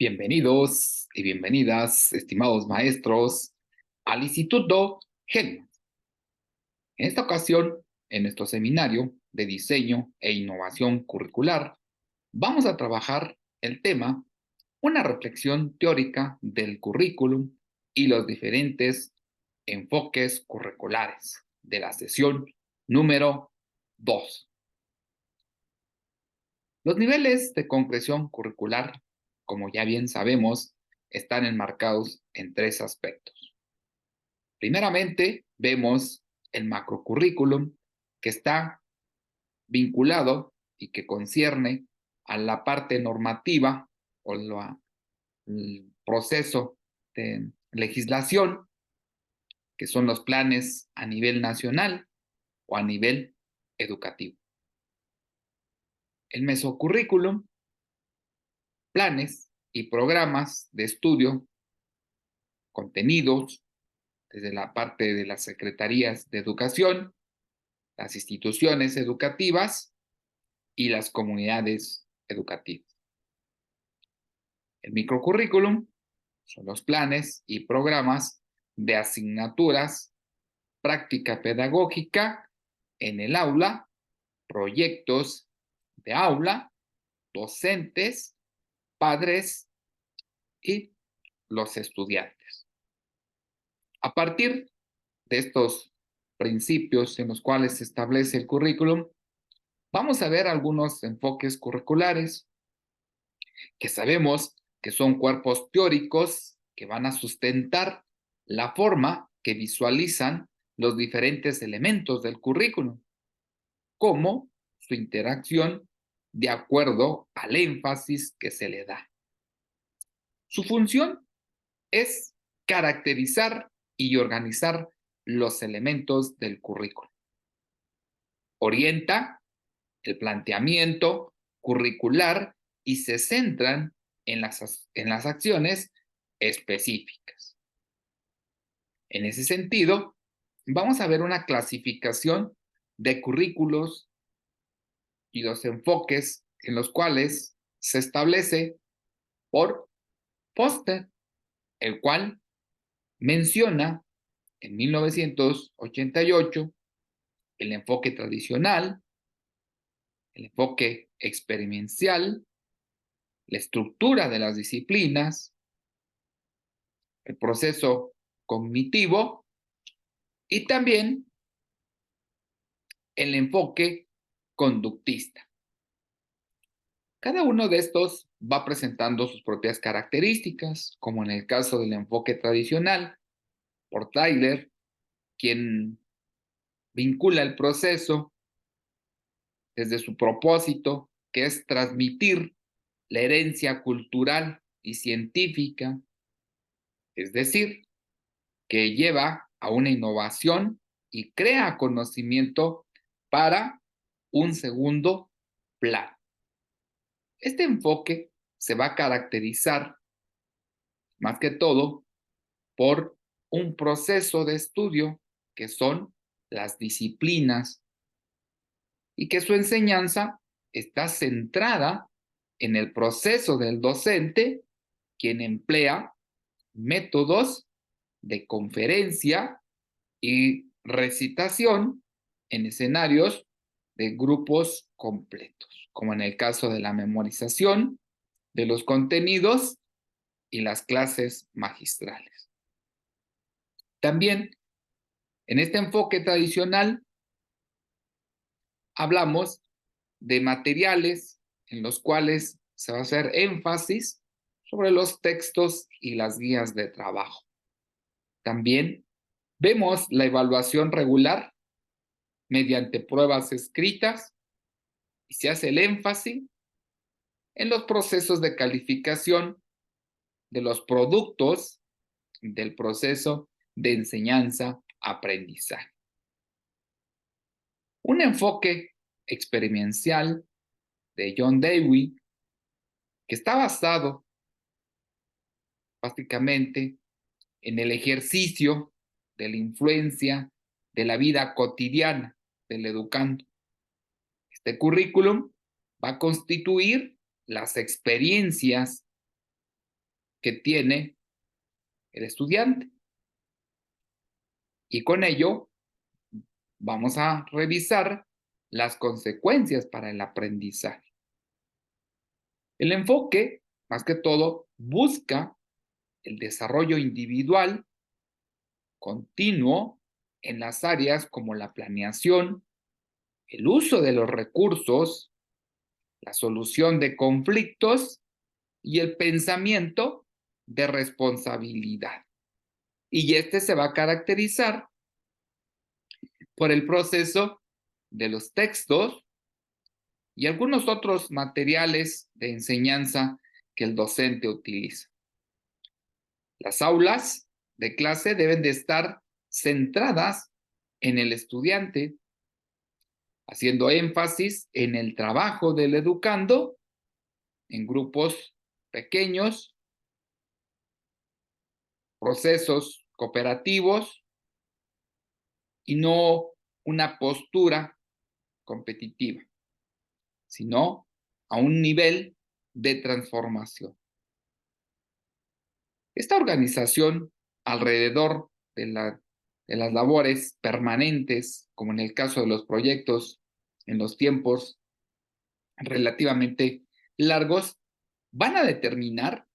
Bienvenidos y bienvenidas, estimados maestros, al Instituto GELMA. En esta ocasión, en nuestro seminario de diseño e innovación curricular, vamos a trabajar el tema una reflexión teórica del currículum y los diferentes enfoques curriculares de la sesión número 2. Los niveles de concreción curricular, como ya bien sabemos, están enmarcados en tres aspectos. Primeramente, vemos el macrocurrículum, que está vinculado y que concierne a la parte normativa o el proceso de legislación, que son los planes a nivel nacional o a nivel educativo. El mesocurrículum, planes y programas de estudio, contenidos, desde la parte de las secretarías de educación, las instituciones educativas y las comunidades educativas. El microcurrículum son los planes y programas de asignaturas, práctica pedagógica en el aula, proyectos de aula, docentes, padres y los estudiantes. A partir de estos principios en los cuales se establece el currículum, vamos a ver algunos enfoques curriculares que sabemos que son cuerpos teóricos que van a sustentar la forma que visualizan los diferentes elementos del currículum, como su interacción de acuerdo al énfasis que se le da. Su función es caracterizar y organizar los elementos del currículum. Orienta el planteamiento curricular y se centran en las acciones específicas. En ese sentido, vamos a ver una clasificación de currículos y los enfoques en los cuales se establece por Foster, el cual menciona en 1988 el enfoque tradicional, el enfoque experiencial, la estructura de las disciplinas, el proceso cognitivo y también el enfoque conductista. Cada uno de estos va presentando sus propias características, como en el caso del enfoque tradicional, por Tyler, quien vincula el proceso desde su propósito, que es transmitir la herencia cultural y científica, es decir, que lleva a una innovación y crea conocimiento para un segundo plano. Este enfoque se va a caracterizar más que todo por un proceso de estudio que son las disciplinas y que su enseñanza está centrada en el proceso del docente, quien emplea métodos de conferencia y recitación en escenarios de grupos completos, como en el caso de la memorización de los contenidos y las clases magistrales. También en este enfoque tradicional hablamos de materiales en los cuales se va a hacer énfasis sobre los textos y las guías de trabajo. También vemos la evaluación regular mediante pruebas escritas y se hace el énfasis en los procesos de calificación de los productos del proceso de enseñanza-aprendizaje. Un enfoque experiencial de John Dewey, que está basado básicamente en el ejercicio de la influencia de la vida cotidiana del educando. Este currículum va a constituir las experiencias que tiene el estudiante. Y con ello vamos a revisar las consecuencias para el aprendizaje. El enfoque, más que todo, busca el desarrollo individual continuo en las áreas como la planeación, el uso de los recursos, la solución de conflictos y el pensamiento de responsabilidad. Y este se va a caracterizar por el proceso de los textos y algunos otros materiales de enseñanza que el docente utiliza. Las aulas de clase deben de estar centradas en el estudiante, haciendo énfasis en el trabajo del educando en grupos pequeños, procesos cooperativos y no una postura competitiva, sino a un nivel de transformación. Esta organización alrededor de las labores permanentes, como en el caso de los proyectos en los tiempos relativamente largos, van a determinar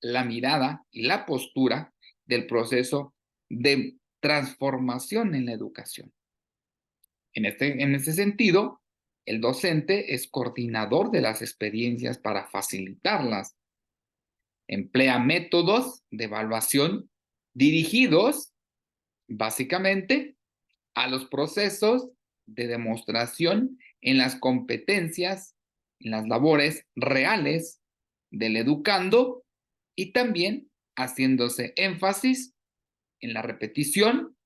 la mirada y la postura del proceso de transformación en la educación. En ese sentido, el docente es coordinador de las experiencias para facilitarlas. Emplea métodos de evaluación dirigidos básicamente a los procesos de demostración en las competencias, en las labores reales del educando y también haciéndose énfasis en la repetición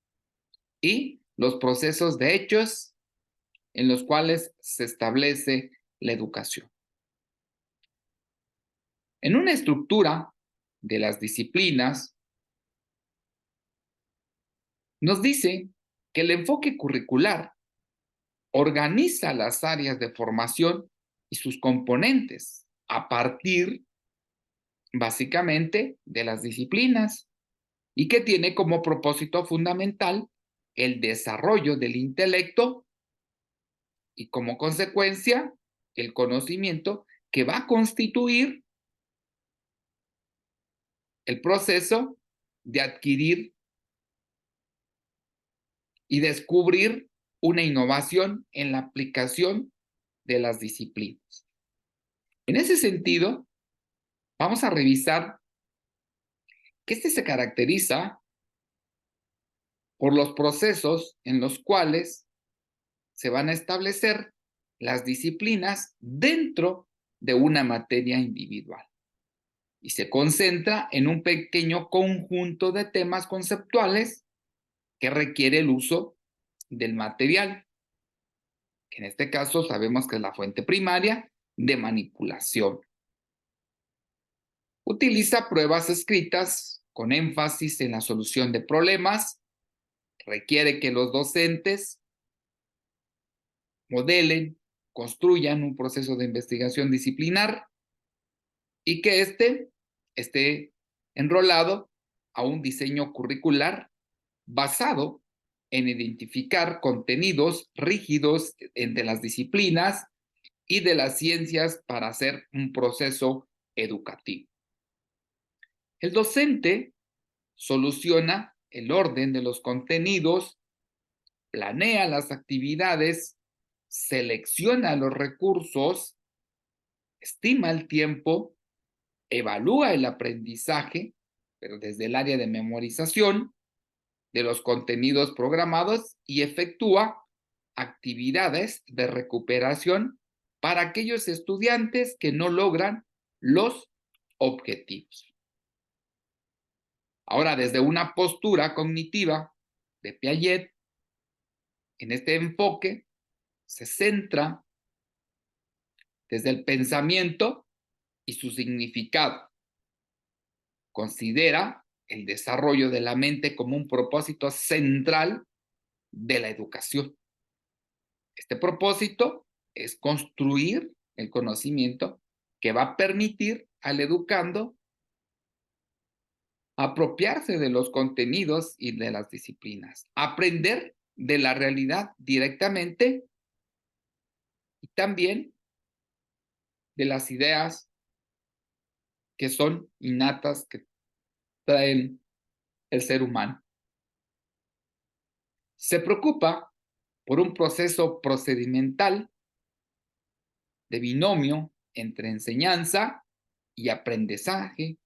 y los procesos de hechos en los cuales se establece la educación. En una estructura de las disciplinas, nos dice que el enfoque curricular organiza las áreas de formación y sus componentes a partir, básicamente, de las disciplinas y que tiene como propósito fundamental el desarrollo del intelecto y como consecuencia el conocimiento que va a constituir el proceso de adquirir y descubrir una innovación en la aplicación de las disciplinas. En ese sentido, vamos a revisar que este se caracteriza por los procesos en los cuales se van a establecer las disciplinas dentro de una materia individual y se concentra en un pequeño conjunto de temas conceptuales que requiere el uso del material. En este caso sabemos que es la fuente primaria de manipulación. Utiliza pruebas escritas con énfasis en la solución de problemas. Requiere que los docentes modelen, construyan un proceso de investigación disciplinar y que éste esté enrolado a un diseño curricular basado en identificar contenidos rígidos entre las disciplinas y de las ciencias para hacer un proceso educativo. El docente soluciona el orden de los contenidos, planea las actividades, selecciona los recursos, estima el tiempo, evalúa el aprendizaje, pero desde el área de memorización de los contenidos programados y efectúa actividades de recuperación para aquellos estudiantes que no logran los objetivos. Ahora, desde una postura cognitiva de Piaget, en este enfoque se centra desde el pensamiento y su significado. Considera el desarrollo de la mente como un propósito central de la educación. Este propósito es construir el conocimiento que va a permitir al educando apropiarse de los contenidos y de las disciplinas, aprender de la realidad directamente y también de las ideas que son innatas que traen el ser humano. Se preocupa por un proceso procedimental de binomio entre enseñanza y aprendizaje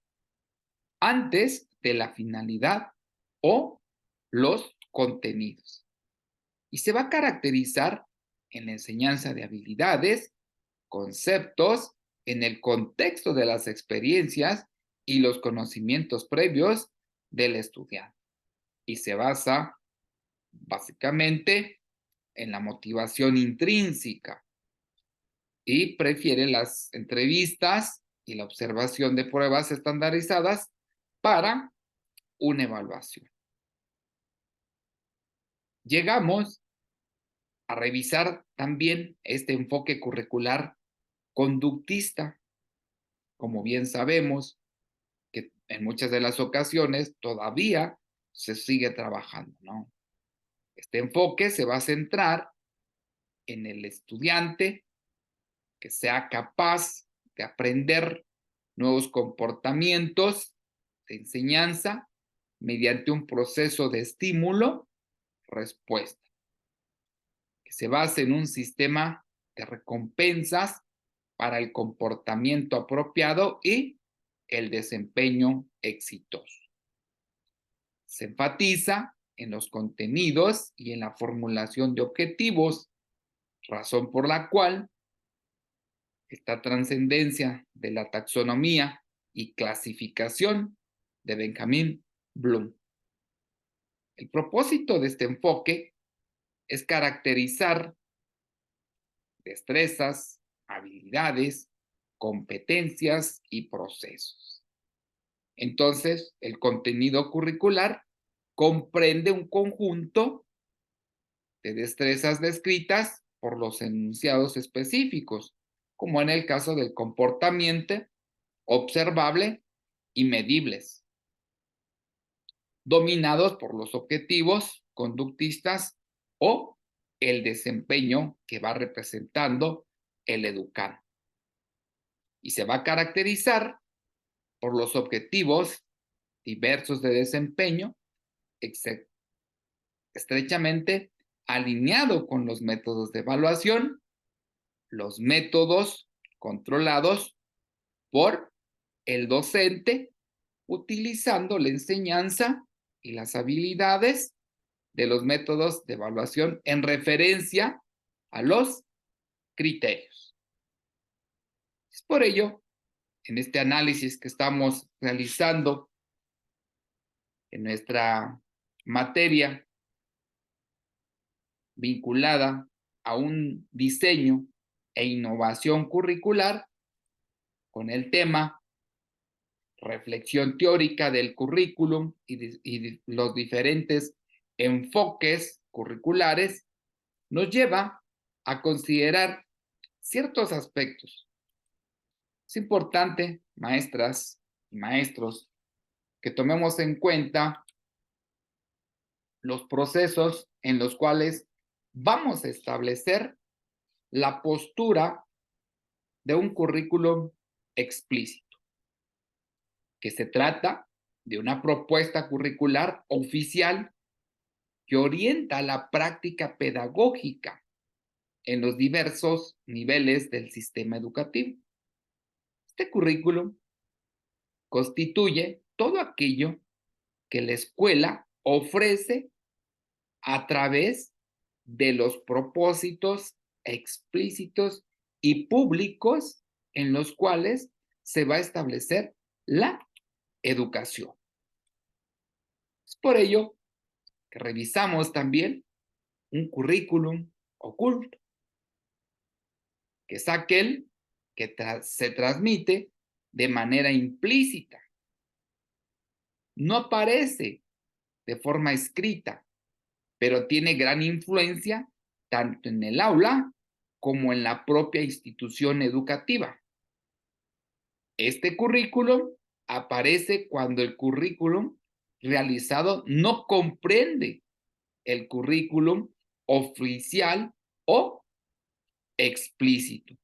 antes de la finalidad o los contenidos. Y se va a caracterizar en la enseñanza de habilidades, conceptos, en el contexto de las experiencias y los conocimientos previos del estudiante. Y se basa básicamente en la motivación intrínseca y prefiere las entrevistas y la observación de pruebas estandarizadas para una evaluación. Llegamos a revisar también este enfoque curricular conductista. Como bien sabemos, que en muchas de las ocasiones todavía se sigue trabajando, ¿no? Este enfoque se va a centrar en el estudiante que sea capaz de aprender nuevos comportamientos de enseñanza mediante un proceso de estímulo-respuesta, que se base en un sistema de recompensas para el comportamiento apropiado y el desempeño exitoso. Se enfatiza en los contenidos y en la formulación de objetivos, razón por la cual esta trascendencia de la taxonomía y clasificación de Benjamin Bloom. El propósito de este enfoque es caracterizar destrezas, habilidades, competencias y procesos. Entonces, el contenido curricular comprende un conjunto de destrezas descritas por los enunciados específicos, como en el caso del comportamiento observable y medibles, dominados por los objetivos conductistas o el desempeño que va representando el educando. Y se va a caracterizar por los objetivos diversos de desempeño, estrechamente alineado con los métodos de evaluación, los métodos controlados por el docente, utilizando la enseñanza y las habilidades de los métodos de evaluación en referencia a los criterios. Es por ello, en este análisis que estamos realizando en nuestra materia vinculada a un diseño e innovación curricular con el tema reflexión teórica del currículum y los diferentes enfoques curriculares, nos lleva a considerar ciertos aspectos. Es importante, maestras y maestros, que tomemos en cuenta los procesos en los cuales vamos a establecer la postura de un currículum explícito, que se trata de una propuesta curricular oficial que orienta la práctica pedagógica en los diversos niveles del sistema educativo. Este currículum constituye todo aquello que la escuela ofrece a través de los propósitos explícitos y públicos en los cuales se va a establecer la educación. Es por ello que revisamos también un currículum oculto, que es aquel que se transmite de manera implícita. No aparece de forma escrita, pero tiene gran influencia tanto en el aula como en la propia institución educativa. Este currículum aparece cuando el currículum realizado no comprende el currículum oficial o explícito.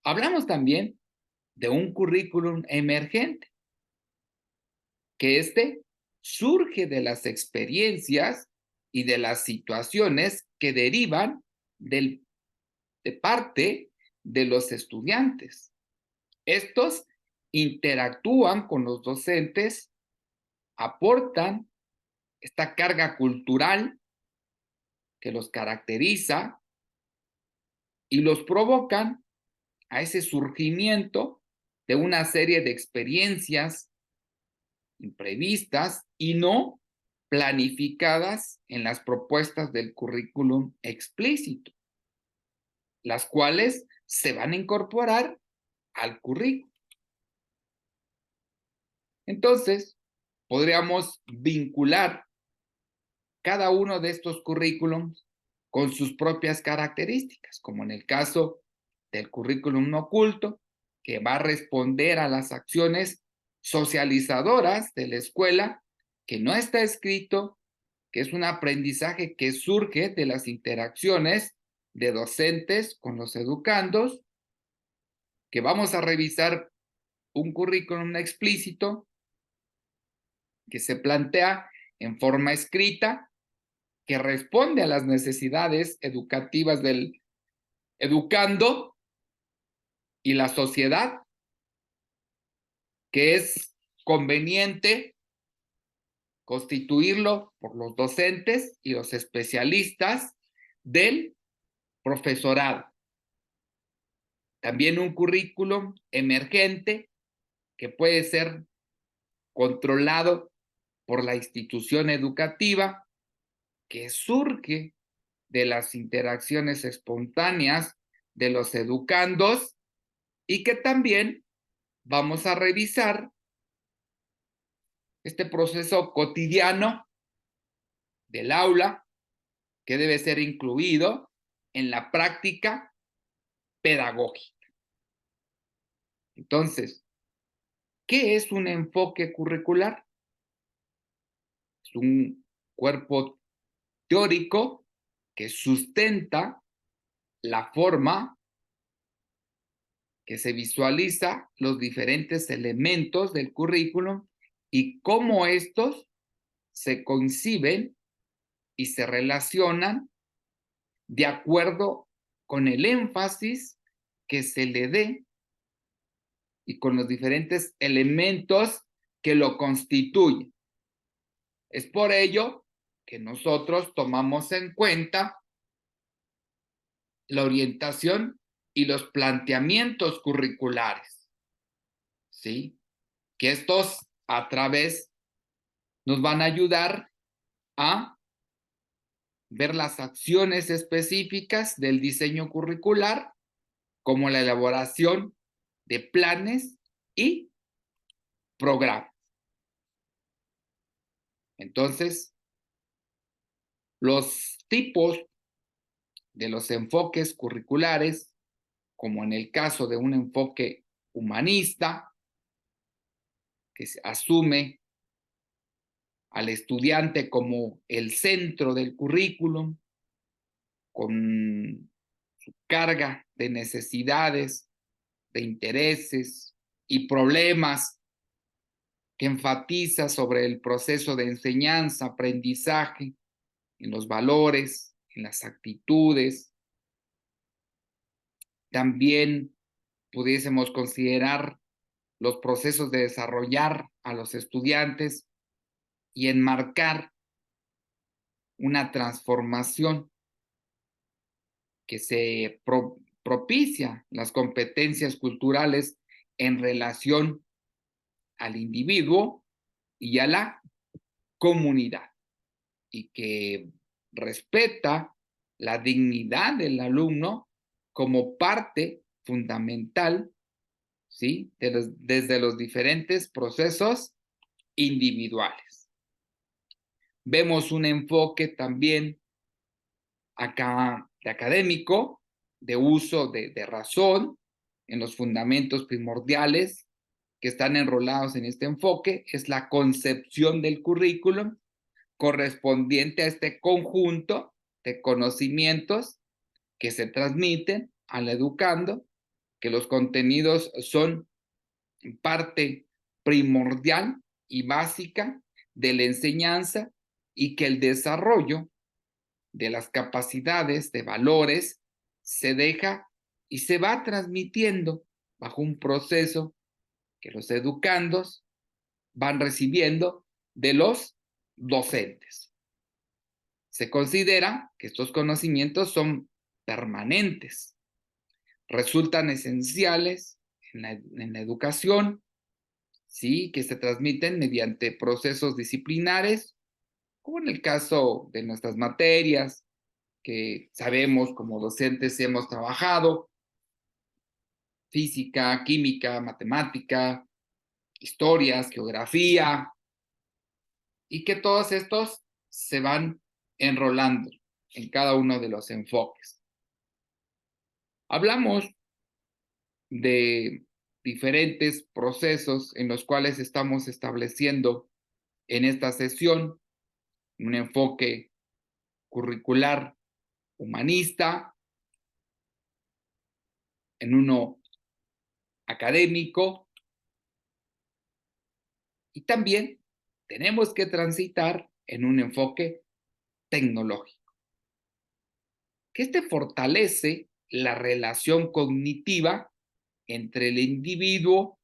Hablamos también de un currículum emergente, que surge de las experiencias y de las situaciones que derivan de parte de los estudiantes. Estos interactúan con los docentes, aportan esta carga cultural que los caracteriza y los provocan a ese surgimiento de una serie de experiencias imprevistas y no planificadas en las propuestas del currículum explícito, las cuales se van a incorporar al currículum. Entonces, podríamos vincular cada uno de estos currículums con sus propias características, como en el caso del currículum no oculto, que va a responder a las acciones socializadoras de la escuela, que no está escrito, que es un aprendizaje que surge de las interacciones de docentes con los educandos, que vamos a revisar un currículum explícito que se plantea en forma escrita, que responde a las necesidades educativas del educando y la sociedad, que es conveniente constituirlo por los docentes y los especialistas del profesorado. También un currículum emergente que puede ser controlado por la institución educativa, que surge de las interacciones espontáneas de los educandos y que también vamos a revisar este proceso cotidiano del aula que debe ser incluido en la práctica pedagógica. Entonces, ¿qué es un enfoque curricular? Es un cuerpo teórico que sustenta la forma que se visualiza los diferentes elementos del currículum y cómo estos se conciben y se relacionan de acuerdo con el énfasis que se le dé y con los diferentes elementos que lo constituyen. Es por ello que nosotros tomamos en cuenta la orientación y los planteamientos curriculares, ¿sí? Que estos a través nos van a ayudar a ver las acciones específicas del diseño curricular, como la elaboración de planes y programas. Entonces, los tipos de los enfoques curriculares, como en el caso de un enfoque humanista, que asume al estudiante como el centro del currículum, con su carga de necesidades, de intereses y problemas, que enfatiza sobre el proceso de enseñanza, aprendizaje, en los valores, en las actitudes. También pudiésemos considerar los procesos de desarrollar a los estudiantes y enmarcar una transformación que se propicia las competencias culturales en relación al individuo y a la comunidad, y que respeta la dignidad del alumno como parte fundamental, ¿sí? Desde los diferentes procesos individuales. Vemos un enfoque también acá de académico, de uso de razón en los fundamentos primordiales que están enrolados en este enfoque es la concepción del currículum correspondiente a este conjunto de conocimientos que se transmiten al educando, que los contenidos son parte primordial y básica de la enseñanza y que el desarrollo de las capacidades, de valores, se deja y se va transmitiendo bajo un proceso que los educandos van recibiendo de los docentes. Se considera que estos conocimientos son permanentes, resultan esenciales en la educación, ¿sí? Que se transmiten mediante procesos disciplinares, como en el caso de nuestras materias, que sabemos como docentes hemos trabajado, física, química, matemática, historias, geografía, y que todos estos se van enrolando en cada uno de los enfoques. Hablamos de diferentes procesos en los cuales estamos estableciendo en esta sesión un enfoque curricular humanista, en uno académico, y también tenemos que transitar en un enfoque tecnológico, que este fortalece la relación cognitiva entre el individuo,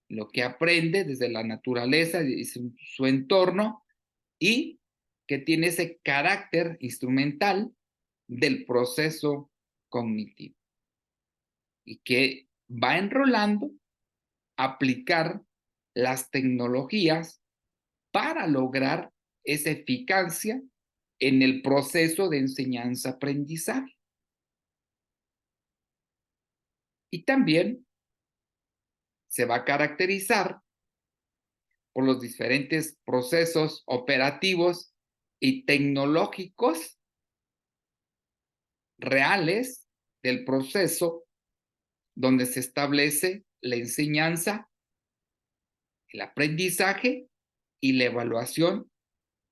lo que aprende desde la naturaleza y su entorno, y que tiene ese carácter instrumental del proceso cognitivo y que va enrolando aplicar las tecnologías para lograr esa eficacia en el proceso de enseñanza-aprendizaje. Y también se va a caracterizar por los diferentes procesos operativos y tecnológicos reales del proceso donde se establece la enseñanza, el aprendizaje y la evaluación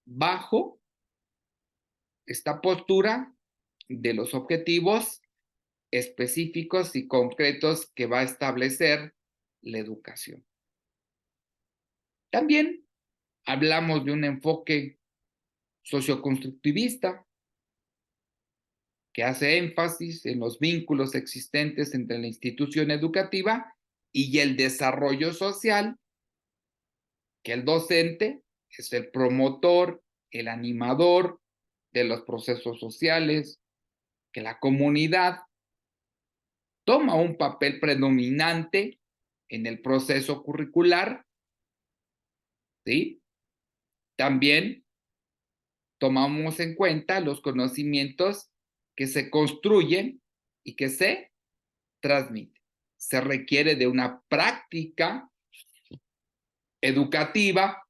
bajo esta postura de los objetivos específicos y concretos que va a establecer la educación. También hablamos de un enfoque socioconstructivista que hace énfasis en los vínculos existentes entre la institución educativa y el desarrollo social, que el docente es el promotor, el animador de los procesos sociales, que la comunidad toma un papel predominante en el proceso curricular, ¿sí? También tomamos en cuenta los conocimientos que se construyen y que se transmiten. Se requiere de una práctica educativa.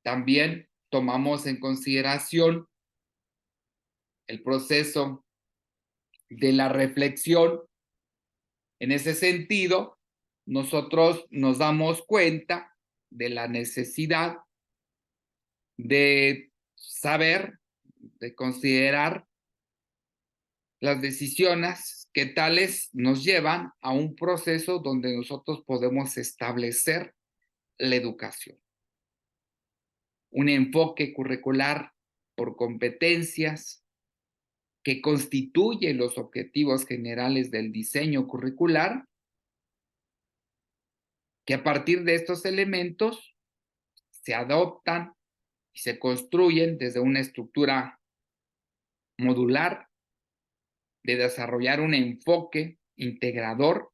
También tomamos en consideración el proceso de la reflexión. En ese sentido, nosotros nos damos cuenta de la necesidad de saber, de considerar las decisiones que tales nos llevan a un proceso donde nosotros podemos establecer la educación. Un enfoque curricular por competencias que constituye los objetivos generales del diseño curricular, que a partir de estos elementos se adoptan y se construyen desde una estructura modular de desarrollar un enfoque integrador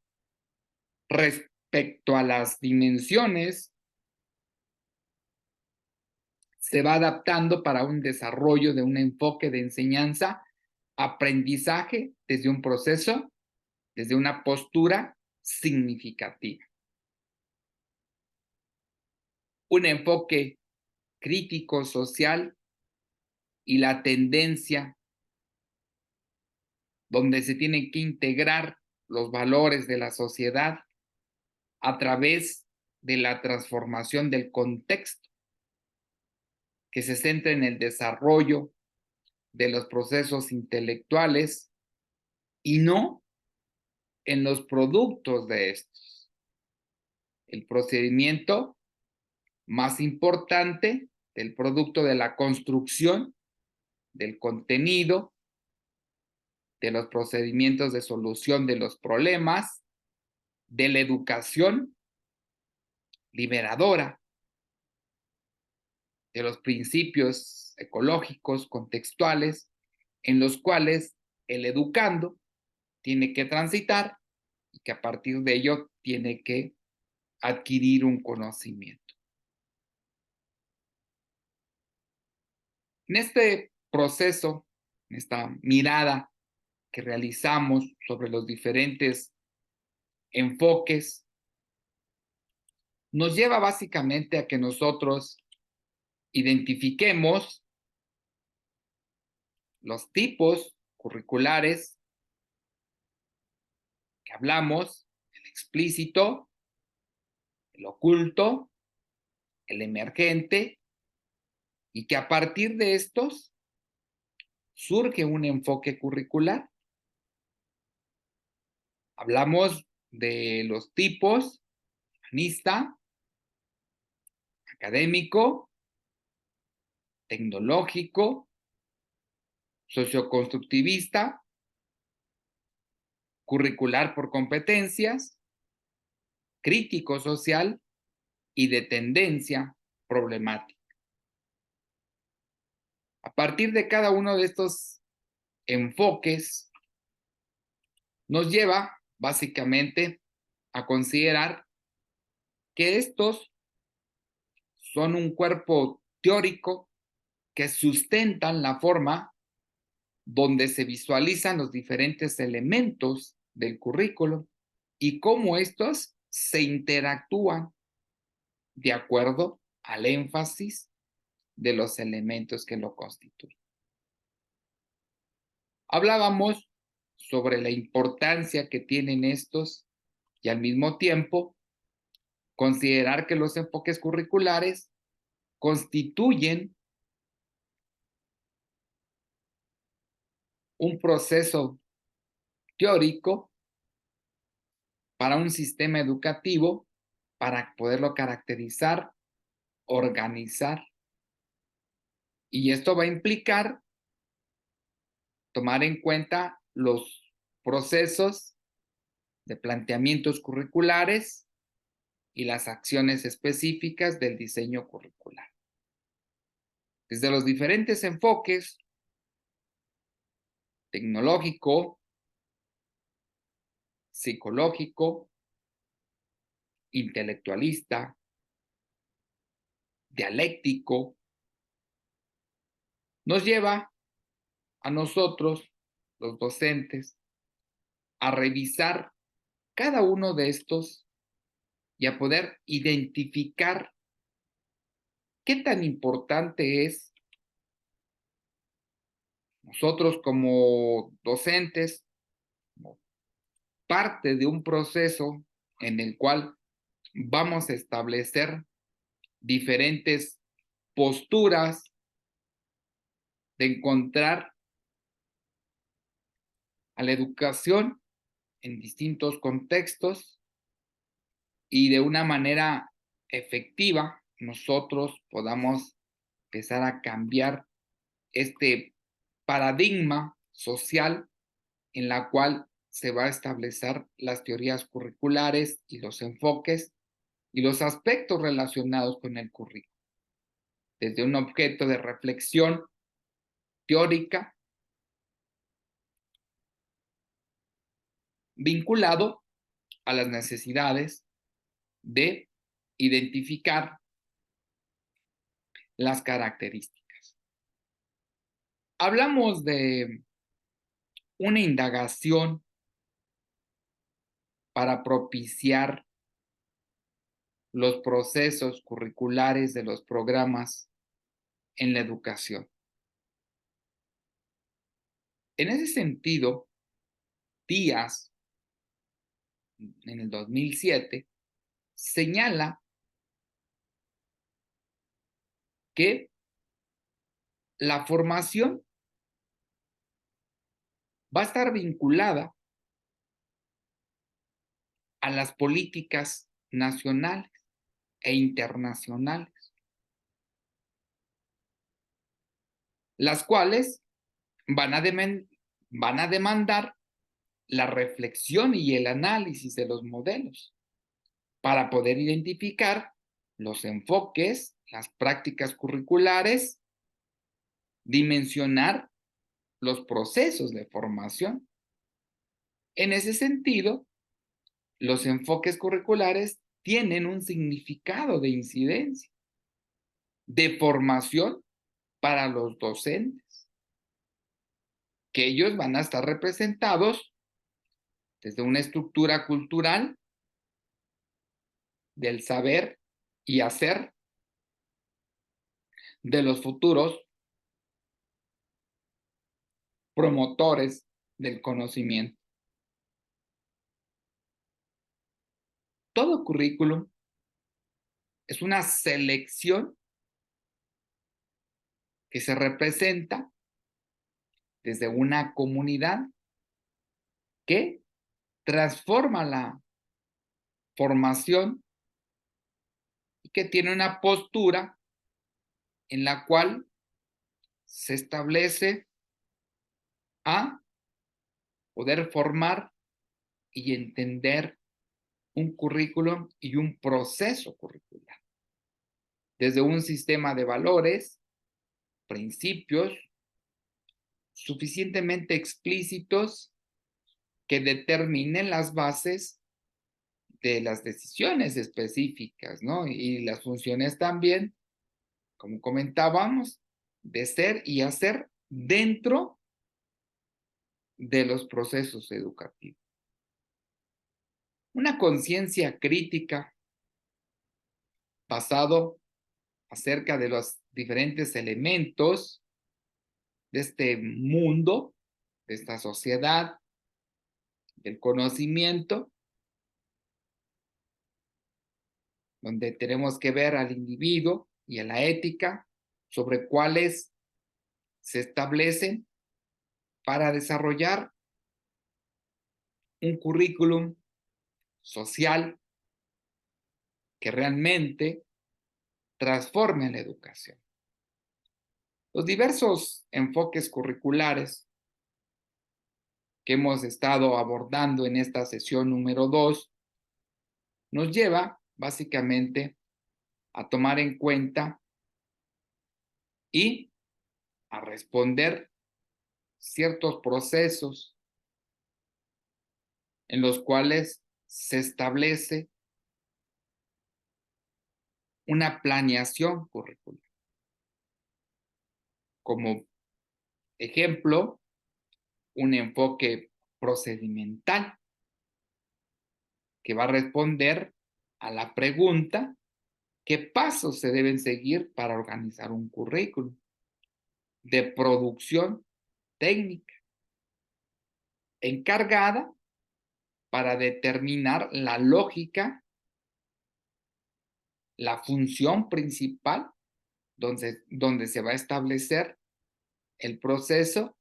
respecto a las dimensiones, se va adaptando para un desarrollo de un enfoque de enseñanza, aprendizaje desde un proceso, desde una postura significativa. Un enfoque crítico social y la tendencia donde se tienen que integrar los valores de la sociedad a través de la transformación del contexto, que se centra en el desarrollo de los procesos intelectuales y no en los productos de estos. El procedimiento más importante del producto de la construcción, del contenido, de los procedimientos de solución de los problemas, de la educación liberadora, de los principios ecológicos contextuales en los cuales el educando tiene que transitar y que a partir de ello tiene que adquirir un conocimiento. En este proceso, en esta mirada que realizamos sobre los diferentes enfoques, nos lleva básicamente a que nosotros identifiquemos los tipos curriculares que hablamos, el explícito, el oculto, el emergente, y que a partir de estos surge un enfoque curricular. Hablamos de los tipos: humanista, académico, tecnológico, socioconstructivista, curricular por competencias, crítico social y de tendencia problemática. A partir de cada uno de estos enfoques, nos lleva básicamente a considerar que estos son un cuerpo teórico que sustentan la forma donde se visualizan los diferentes elementos del currículo y cómo estos se interactúan de acuerdo al énfasis de los elementos que lo constituyen. Hablábamos sobre la importancia que tienen estos y al mismo tiempo considerar que los enfoques curriculares constituyen un proceso teórico para un sistema educativo para poderlo caracterizar, organizar. Y esto va a implicar tomar en cuenta los procesos de planteamientos curriculares y las acciones específicas del diseño curricular. Desde los diferentes enfoques: tecnológico, psicológico, intelectualista, dialéctico, nos lleva a nosotros, los docentes, a revisar cada uno de estos y a poder identificar qué tan importante es nosotros como docentes, como parte de un proceso en el cual vamos a establecer diferentes posturas de encontrar a la educación en distintos contextos y de una manera efectiva nosotros podamos empezar a cambiar este paradigma social en la cual se va a establecer las teorías curriculares y los enfoques y los aspectos relacionados con el currículo, desde un objeto de reflexión teórica vinculado a las necesidades de identificar las características. Hablamos de una indagación para propiciar los procesos curriculares de los programas en la educación. En ese sentido, Díaz, en el 2007, señala que la formación va a estar vinculada a las políticas nacionales e internacionales, las cuales van a demandar la reflexión y el análisis de los modelos para poder identificar los enfoques, las prácticas curriculares, dimensionar los procesos de formación. En ese sentido, los enfoques curriculares tienen un significado de incidencia, de formación para los docentes, que ellos van a estar representados desde una estructura cultural del saber y hacer de los futuros promotores del conocimiento. Todo currículum es una selección que se representa desde una comunidad que transforma la formación y que tiene una postura en la cual se establece a poder formar y entender un currículum y un proceso curricular, desde un sistema de valores, principios suficientemente explícitos que determinen las bases de las decisiones específicas, ¿no? Y las funciones también, como comentábamos, de ser y hacer dentro de los procesos educativos. Una conciencia crítica basado acerca de los diferentes elementos de este mundo, de esta sociedad, del conocimiento, donde tenemos que ver al individuo y a la ética sobre cuáles se establecen para desarrollar un currículum social que realmente transforme la educación. Los diversos enfoques curriculares que hemos estado abordando en esta sesión número 2 nos lleva básicamente a tomar en cuenta y a responder ciertos procesos en los cuales se establece una planeación curricular. Como ejemplo, un enfoque procedimental que va a responder a la pregunta: ¿qué pasos se deben seguir para organizar un currículum? De producción técnica, encargada para determinar la lógica, la función principal, donde se va a establecer el proceso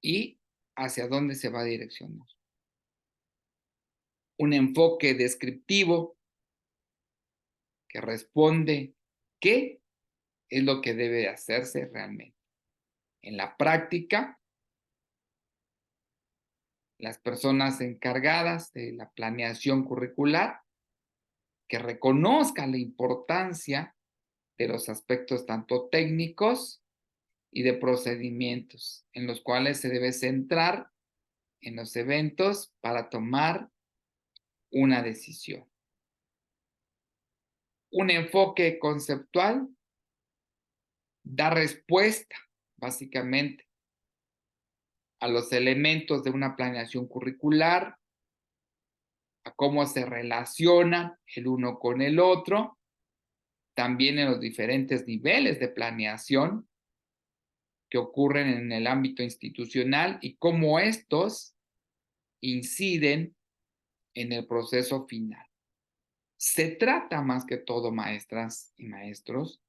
y hacia dónde se va a direccionar. Un enfoque descriptivo que responde qué es lo que debe hacerse realmente. En la práctica, las personas encargadas de la planeación curricular que reconozcan la importancia de los aspectos tanto técnicos y de procedimientos en los cuales se debe centrar en los eventos para tomar una decisión. Un enfoque conceptual da respuesta básicamente a los elementos de una planeación curricular, a cómo se relacionan el uno con el otro, también en los diferentes niveles de planeación que ocurren en el ámbito institucional y cómo estos inciden en el proceso final. Se trata más que todo, maestras y maestros,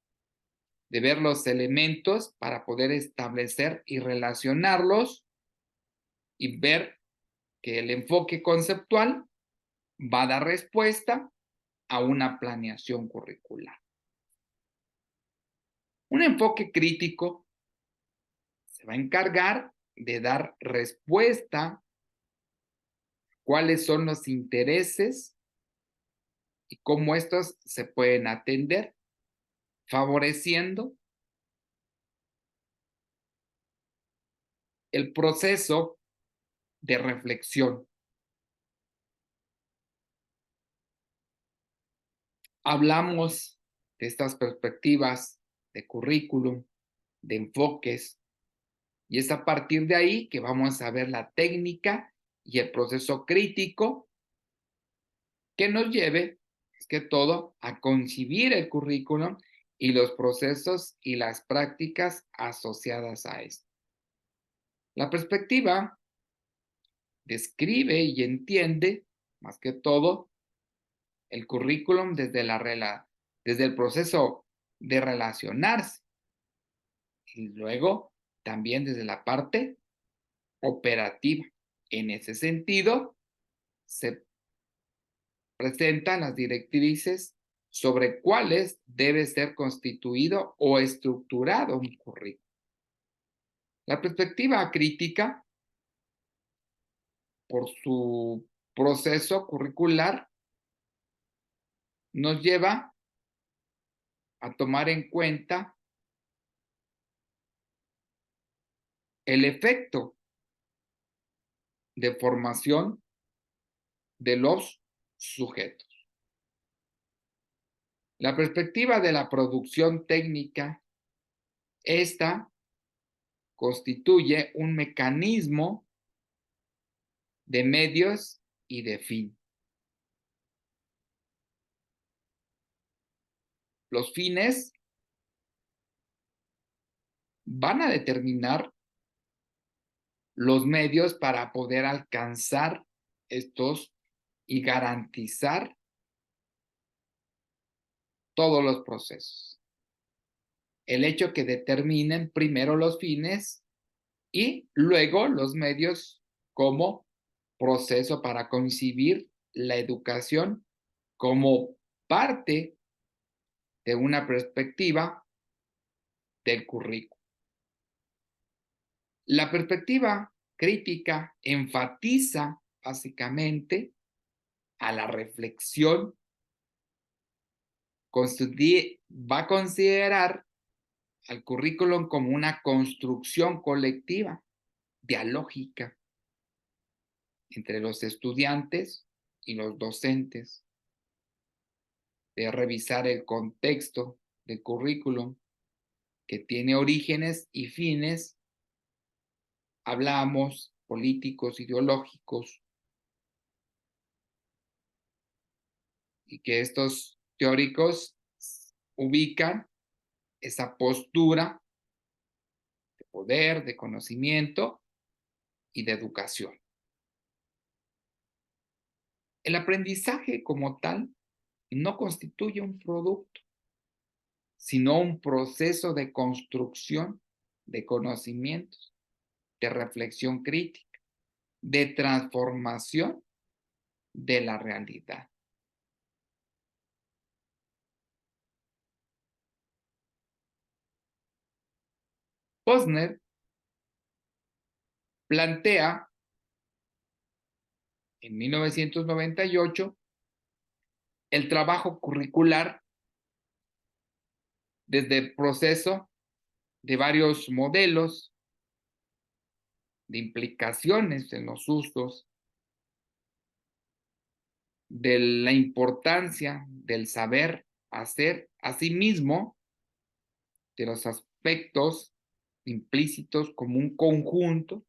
de ver los elementos para poder establecer y relacionarlos y ver que el enfoque conceptual va a dar respuesta a una planeación curricular. Un enfoque crítico se va a encargar de dar respuesta a cuáles son los intereses y cómo estos se pueden atender, favoreciendo el proceso de reflexión. Hablamos de estas perspectivas de currículum, de enfoques, y es a partir de ahí que vamos a ver la técnica y el proceso crítico que nos lleve, es que todo, a concebir el currículum y los procesos y las prácticas asociadas a esto. La perspectiva describe y entiende, más que todo, el currículum desde el proceso de relacionarse y luego también desde la parte operativa. En ese sentido, se presentan las directrices sobre cuáles debe ser constituido o estructurado un currículum. La perspectiva crítica, por su proceso curricular, nos lleva a tomar en cuenta el efecto de formación de los sujetos. La perspectiva de la producción técnica, esta constituye un mecanismo de medios y de fin. Los fines van a determinar los medios para poder alcanzar estos y garantizar todos los procesos. El hecho que determinen primero los fines y luego los medios como proceso para concebir la educación como parte de una perspectiva del currículo. La perspectiva crítica enfatiza básicamente a la reflexión, va a considerar al currículum como una construcción colectiva, dialógica, entre los estudiantes y los docentes, de revisar el contexto del currículum que tiene orígenes y fines, hablamos políticos, ideológicos, y que estos teóricos ubican esa postura de poder, de conocimiento y de educación. El aprendizaje como tal no constituye un producto, sino un proceso de construcción de conocimientos, de reflexión crítica, de transformación de la realidad. Posner plantea en 1998 el trabajo curricular desde el proceso de varios modelos de implicaciones en los usos, de la importancia del saber hacer, asimismo, de los aspectos implícitos como un conjunto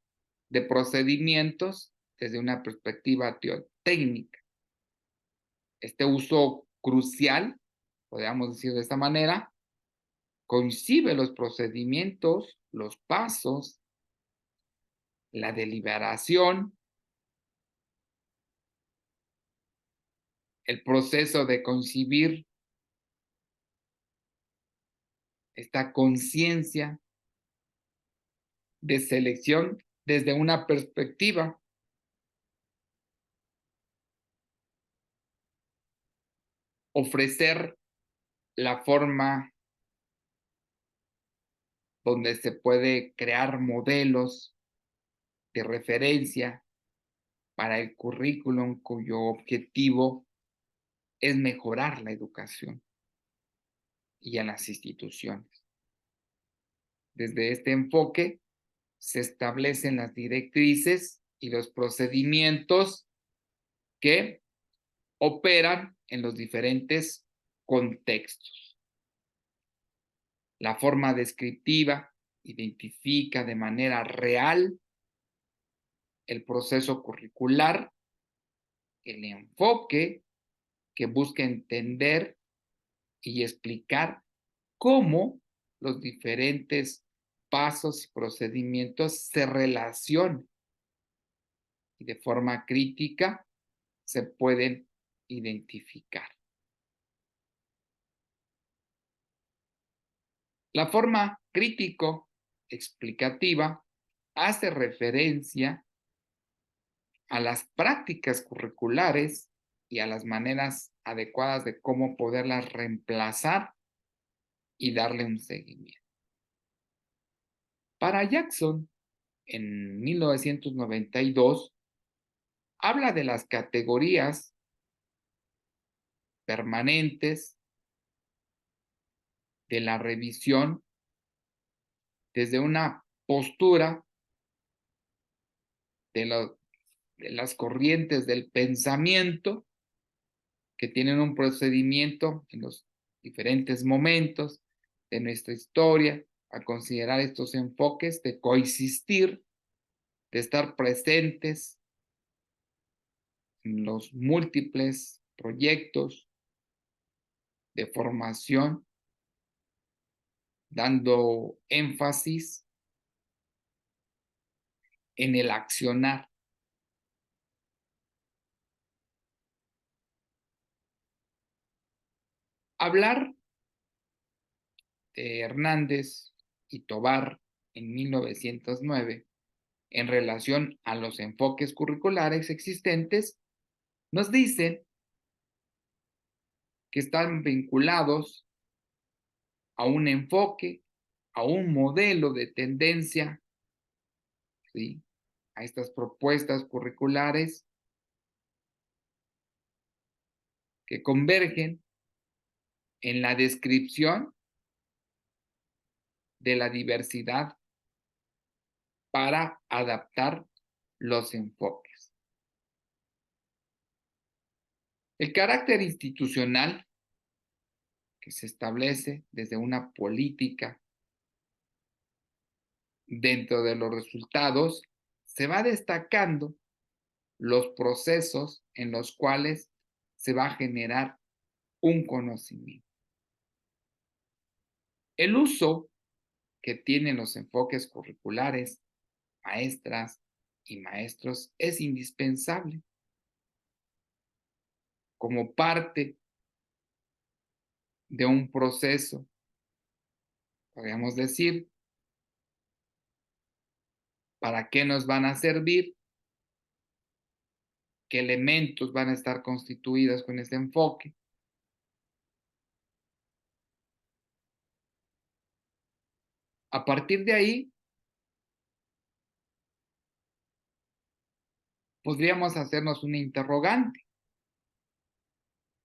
de procedimientos desde una perspectiva técnica. Este uso crucial, podríamos decir de esta manera, concibe los procedimientos, los pasos, la deliberación, el proceso de concebir esta conciencia de selección desde una perspectiva. Ofrecer la forma donde se puede crear modelos de referencia para el currículum cuyo objetivo es mejorar la educación y a las instituciones. Desde este enfoque se establecen las directrices y los procedimientos que operan en los diferentes contextos. La forma descriptiva identifica de manera real el proceso curricular, el enfoque que busca entender y explicar cómo los diferentes pasos y procedimientos se relacionan y de forma crítica se pueden identificar. La forma crítico explicativa hace referencia a las prácticas curriculares y a las maneras adecuadas de cómo poderlas reemplazar y darle un seguimiento. Para Jackson, en 1992, habla de las categorías permanentes de la revisión desde una postura de las corrientes del pensamiento que tienen un procedimiento en los diferentes momentos de nuestra historia, a considerar estos enfoques de coexistir, de estar presentes en los múltiples proyectos de formación, dando énfasis en el accionar. Hablar de Hernández y Tovar en 1909 en relación a los enfoques curriculares existentes nos dice que están vinculados a un enfoque, a un modelo de tendencia, ¿sí?, a estas propuestas curriculares que convergen en la descripción de la diversidad para adaptar los enfoques. El carácter institucional que se establece desde una política dentro de los resultados, se va destacando los procesos en los cuales se va a generar un conocimiento. El uso que tienen los enfoques curriculares, maestras y maestros, es indispensable como parte de un proceso, podríamos decir, para qué nos van a servir, qué elementos van a estar constituidos con este enfoque. A partir de ahí, podríamos hacernos una interrogante.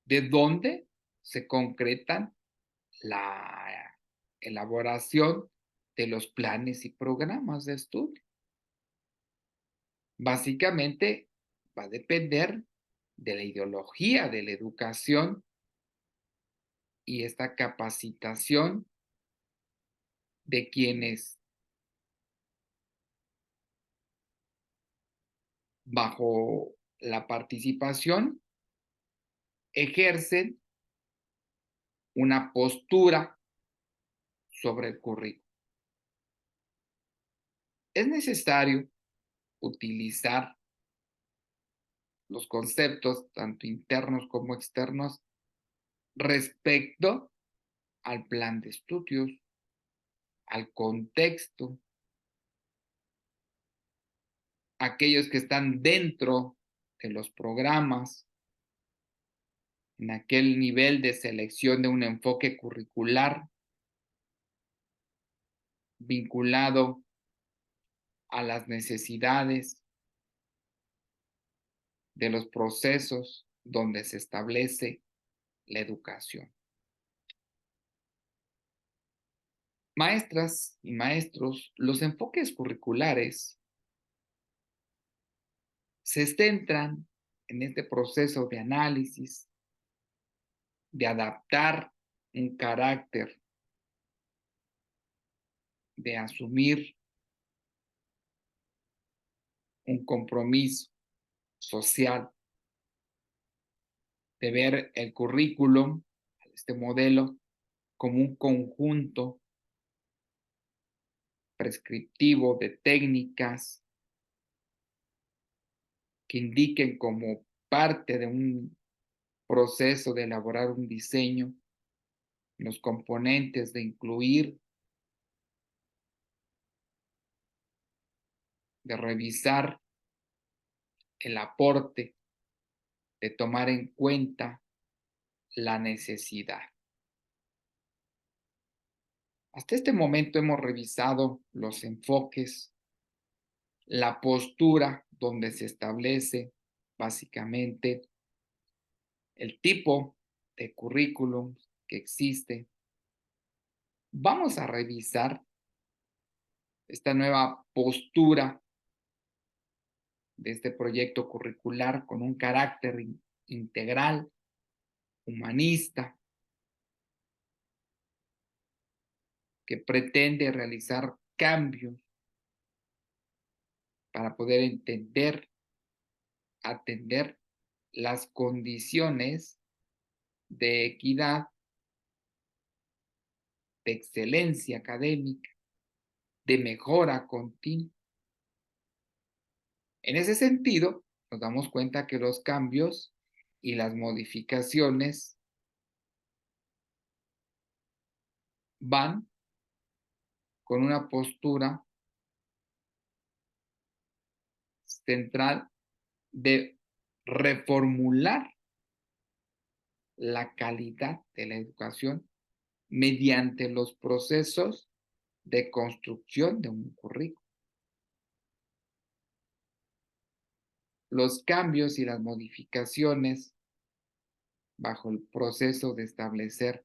¿De dónde se concretan la elaboración de los planes y programas de estudio? Básicamente, va a depender de la ideología de la educación y esta capacitación de quienes, bajo la participación, ejercen una postura sobre el currículo. Es necesario utilizar los conceptos, tanto internos como externos, respecto al plan de estudios al contexto, aquellos que están dentro de los programas, en aquel nivel de selección de un enfoque curricular vinculado a las necesidades de los procesos donde se establece la educación. Maestras y maestros, los enfoques curriculares se centran en este proceso de análisis, de adaptar un carácter, de asumir un compromiso social, de ver el currículum, este modelo, como un conjunto prescriptivo de técnicas que indiquen como parte de un proceso de elaborar un diseño, los componentes de incluir, de revisar el aporte, de tomar en cuenta la necesidad. Hasta este momento hemos revisado los enfoques, la postura donde se establece básicamente el tipo de currículum que existe. Vamos a revisar esta nueva postura de este proyecto curricular con un carácter integral, humanista, que pretende realizar cambios para poder entender, atender las condiciones de equidad, de excelencia académica, de mejora continua. En ese sentido, nos damos cuenta que los cambios y las modificaciones van con una postura central de reformular la calidad de la educación mediante los procesos de construcción de un currículo. Los cambios y las modificaciones bajo el proceso de establecer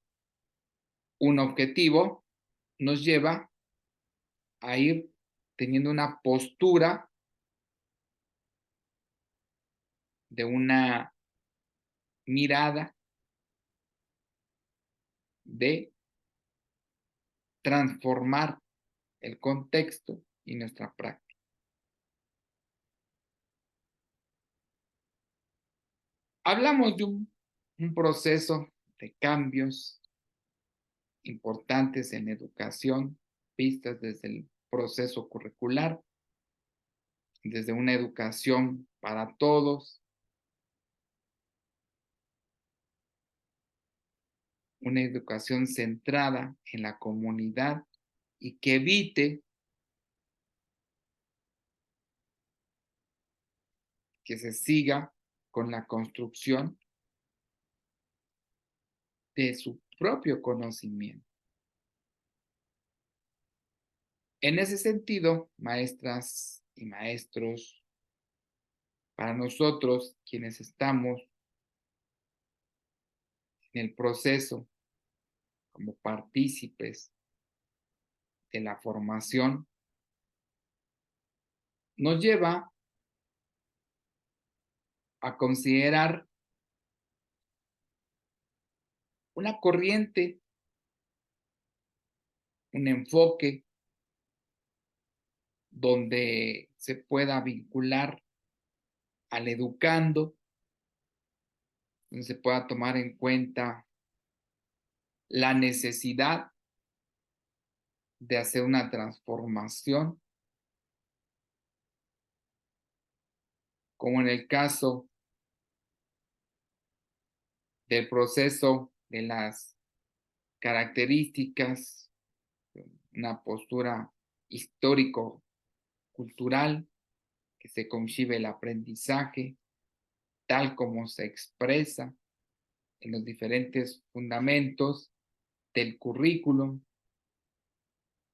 un objetivo nos lleva a ir teniendo una postura de una mirada de transformar el contexto y nuestra práctica. Hablamos de un proceso de cambios importantes en educación, vistas desde el proceso curricular, desde una educación para todos, una educación centrada en la comunidad y que evite que se siga con la construcción de su propio conocimiento. En ese sentido, maestras y maestros, para nosotros quienes estamos en el proceso como partícipes de la formación, nos lleva a considerar una corriente, un enfoque donde se pueda vincular al educando, donde se pueda tomar en cuenta la necesidad de hacer una transformación, como en el caso del proceso de las características una postura histórico-cultural que se concibe el aprendizaje tal como se expresa en los diferentes fundamentos del currículum,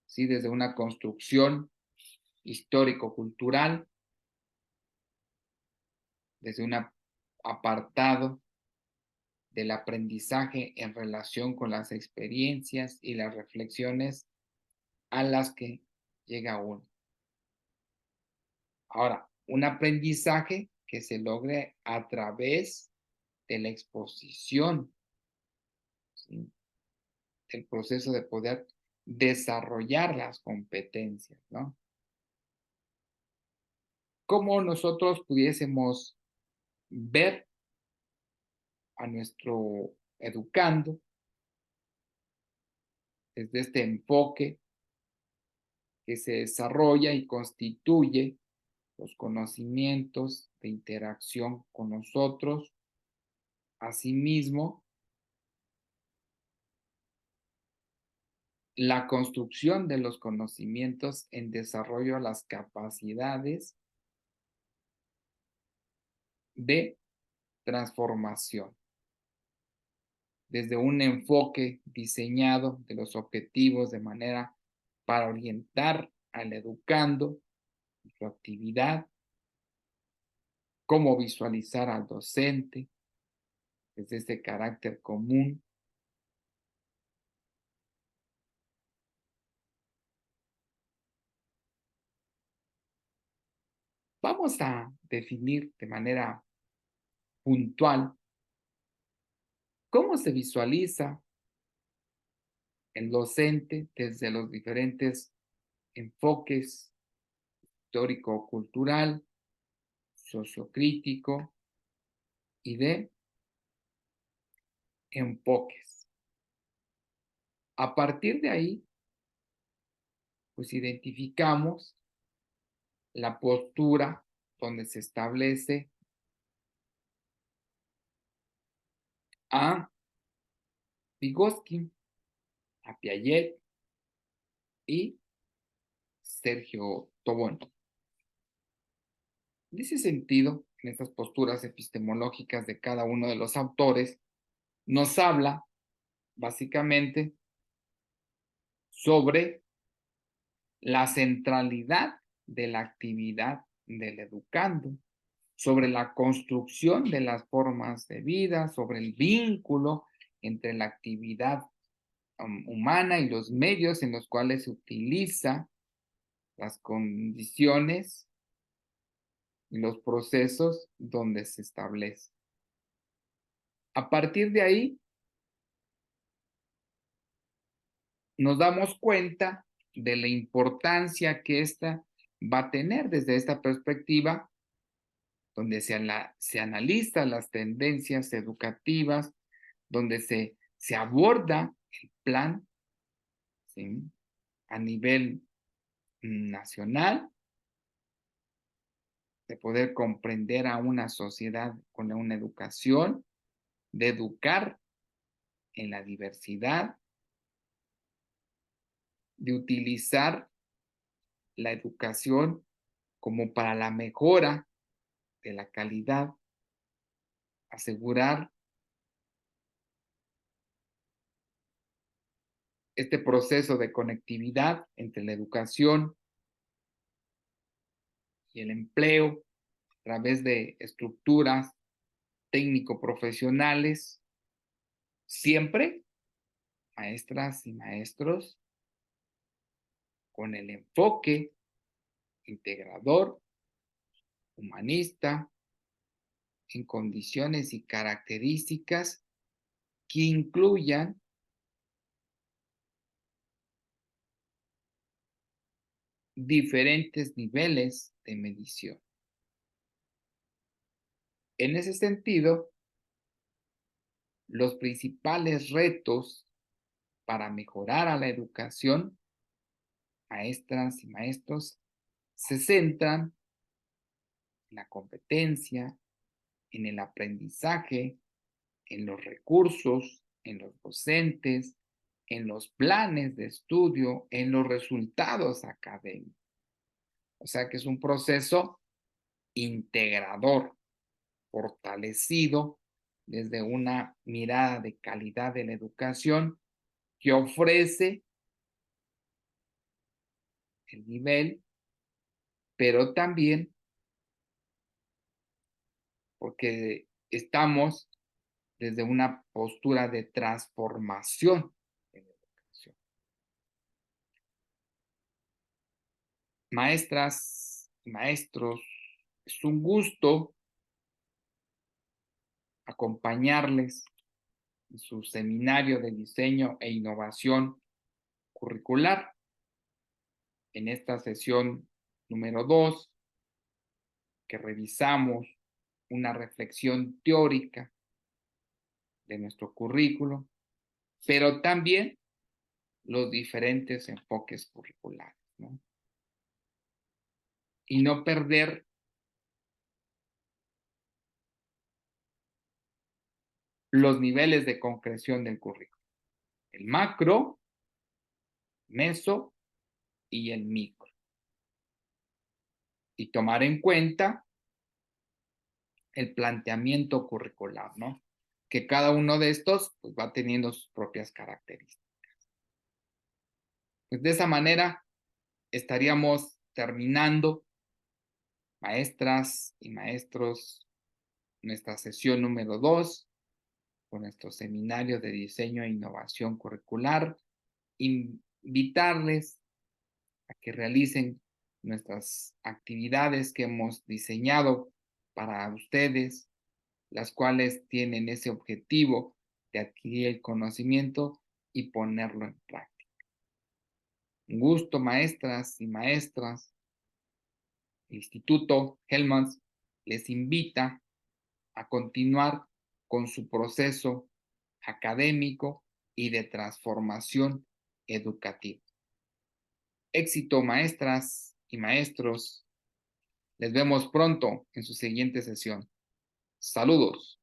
¿sí? Desde una construcción histórico-cultural, desde un apartado del aprendizaje en relación con las experiencias y las reflexiones a las que llega uno. Ahora, un aprendizaje que se logre a través de la exposición, ¿sí? El proceso de poder desarrollar las competencias, ¿no? ¿Cómo nosotros pudiésemos ver a nuestro educando desde este enfoque que se desarrolla y constituye los conocimientos de interacción con nosotros, asimismo, la construcción de los conocimientos en desarrollo a las capacidades de transformación, desde un enfoque diseñado de los objetivos de manera para orientar al educando en su actividad, cómo visualizar al docente desde este carácter común. Vamos a definir de manera puntual cómo se visualiza el docente desde los diferentes enfoques histórico-cultural, sociocrítico y de enfoques. A partir de ahí, pues identificamos la postura donde se establece a Vygotsky, a Piaget y Sergio Tobón. En ese sentido, en estas posturas epistemológicas de cada uno de los autores, nos habla básicamente sobre la centralidad de la actividad del educando, sobre la construcción de las formas de vida, sobre el vínculo entre la actividad humana y los medios en los cuales se utiliza, las condiciones y los procesos donde se establece. A partir de ahí, nos damos cuenta de la importancia que esta va a tener desde esta perspectiva, donde se analizan las tendencias educativas, donde se aborda el plan, ¿sí? A nivel nacional, de poder comprender a una sociedad con una educación, de educar en la diversidad, de utilizar la educación como para la mejora de la calidad, asegurar este proceso de conectividad entre la educación y el empleo a través de estructuras técnico-profesionales, siempre maestras y maestros con el enfoque integrador, humanista, en condiciones y características que incluyan diferentes niveles de medición. En ese sentido, los principales retos para mejorar a la educación, maestras y maestros, se centran en la competencia, en el aprendizaje, en los recursos, en los docentes, en los planes de estudio, en los resultados académicos. O sea que es un proceso integrador, fortalecido desde una mirada de calidad de la educación que ofrece el nivel, pero también porque estamos desde una postura de transformación en la educación. Maestras y maestros, es un gusto acompañarles en su seminario de diseño e innovación curricular. En esta sesión número 2, que revisamos una reflexión teórica de nuestro currículo, pero también los diferentes enfoques curriculares, ¿no? Y no perder los niveles de concreción del currículo, el macro, meso y el micro. Y tomar en cuenta el planteamiento curricular, ¿no? Que cada uno de estos pues, va teniendo sus propias características. Pues de esa manera estaríamos terminando, maestras y maestros, nuestra sesión número 2 con nuestro seminario de diseño e innovación curricular. Invitarles a que realicen nuestras actividades que hemos diseñado para ustedes, las cuales tienen ese objetivo de adquirir el conocimiento y ponerlo en práctica. Un gusto, maestras y maestras. El Instituto Hellmans les invita a continuar con su proceso académico y de transformación educativa. Éxito, maestras y maestros. Les vemos pronto en su siguiente sesión. Saludos.